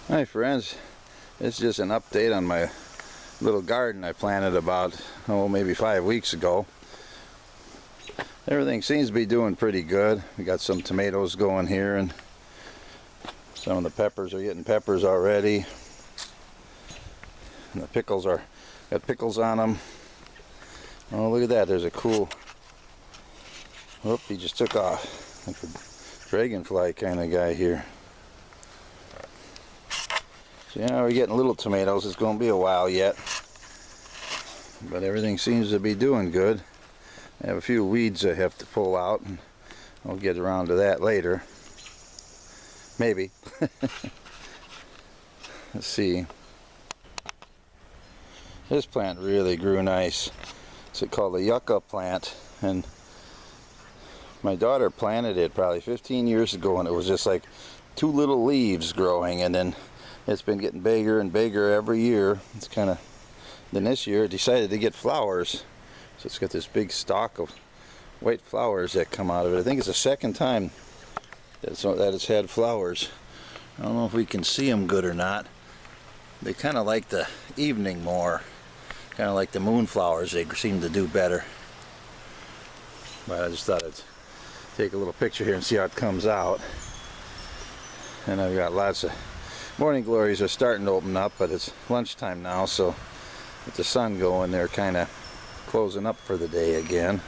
Hi friends, it's just an update on my little garden I planted about, maybe 5 weeks ago. Everything seems to be doing pretty good. We got some tomatoes going here, and some of the peppers are getting peppers already. And the pickles got pickles on them. Oh, look at that, there's a cool, whoop, he just took off, like a dragonfly kind of guy here. So yeah, we're getting little tomatoes. It's going to be a while yet, but everything seems to be doing good. I have a few weeds I have to pull out, and I'll get around to that later. Maybe. Let's see. This plant really grew nice. It's called a yucca plant, and my daughter planted it probably 15 years ago, and it was just like 2 little leaves growing, and then it's been getting bigger and bigger every year. It's kind of, then this year it decided to get flowers. So it's got this big stalk of white flowers that come out of it. I think it's the second time that it's had flowers. I don't know if we can see them good or not. They kind of like the evening more. Kind of like the moonflowers, they seem to do better. But I just thought I'd take a little picture here and see how it comes out. And I've got lots of morning glories are starting to open up, but it's lunchtime now, so with the sun going, they're kind of closing up for the day again.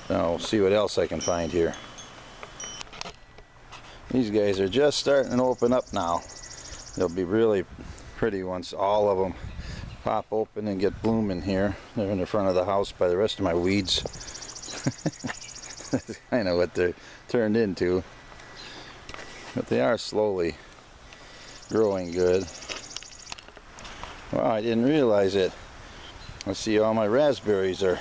Now we'll see what else I can find here. These guys are just starting to open up now. They'll be really pretty once all of them pop open and get blooming here. They're in the front of the house by the rest of my weeds. That's kind of what they're turned into. But they are slowly growing good. Wow, I didn't realize it. I see all my raspberries are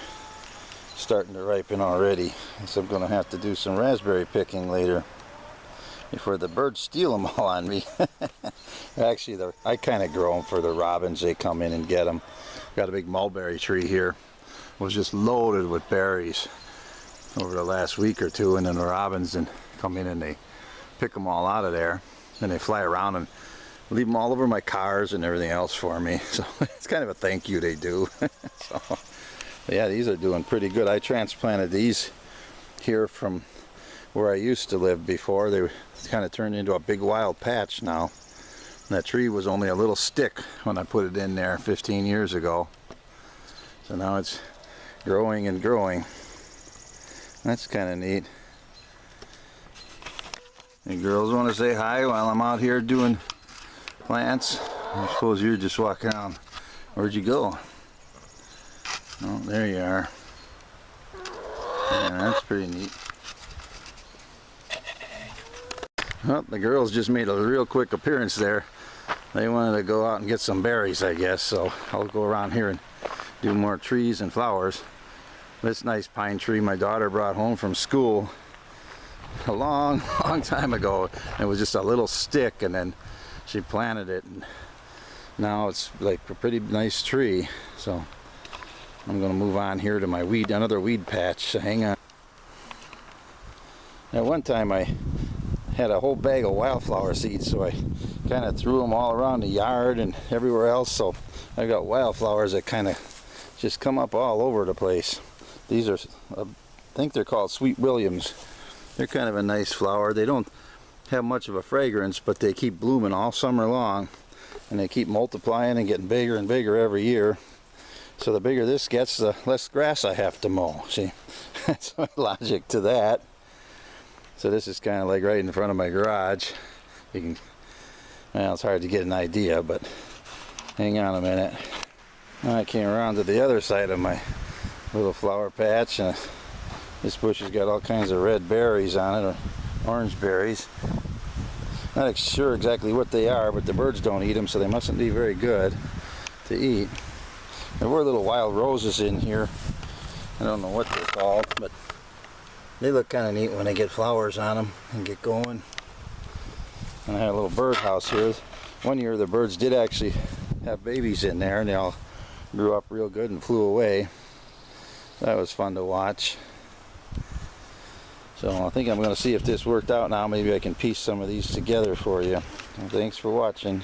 starting to ripen already. So I'm going to have to do some raspberry picking later before the birds steal them all on me. Actually, I kind of grow them for the robins. They come in and get them. Got a big mulberry tree here. It was just loaded with berries over the last week or two, and then the robins come in and they pick them all out of there, and they fly around and leave them all over my cars and everything else for me. So it's kind of a thank you they do. So yeah, these are doing pretty good. I transplanted these here from where I used to live before. They kind of turned into a big wild patch now. And that tree was only a little stick when I put it in there 15 years ago. So now it's growing and growing. That's kind of neat. Hey girls, want to say hi while I'm out here doing plants? I suppose you're just walking around. Where'd you go? Oh, there you are. Yeah, that's pretty neat. Well, the girls just made a real quick appearance there. They wanted to go out and get some berries, I guess, so I'll go around here and do more trees and flowers. This nice pine tree my daughter brought home from school a long time ago. It was just a little stick, and then she planted it, and now it's like a pretty nice tree. So I'm going to move on here to my another weed patch. So hang on. At one time I had a whole bag of wildflower seeds, so I kind of threw them all around the yard and everywhere else. So I got wildflowers that kind of just come up all over the place. These are, I think they're called Sweet Williams. They're kind of a nice flower. They don't have much of a fragrance, but they keep blooming all summer long, and they keep multiplying and getting bigger and bigger every year. So the bigger this gets, the less grass I have to mow. See, that's my logic to that. So this is kind of like right in front of my garage. You can, well, it's hard to get an idea, but hang on a minute. I came around to the other side of my little flower patch, and this bush has got all kinds of red berries on it, or orange berries. Not sure exactly what they are, but the birds don't eat them, so they mustn't be very good to eat. There were little wild roses in here. I don't know what they're called, but they look kind of neat when they get flowers on them and get going. And I had a little bird house here. One year the birds did actually have babies in there, and they all grew up real good and flew away. That was fun to watch. So I think I'm going to see if this worked out now. Maybe I can piece some of these together for you. Thanks for watching.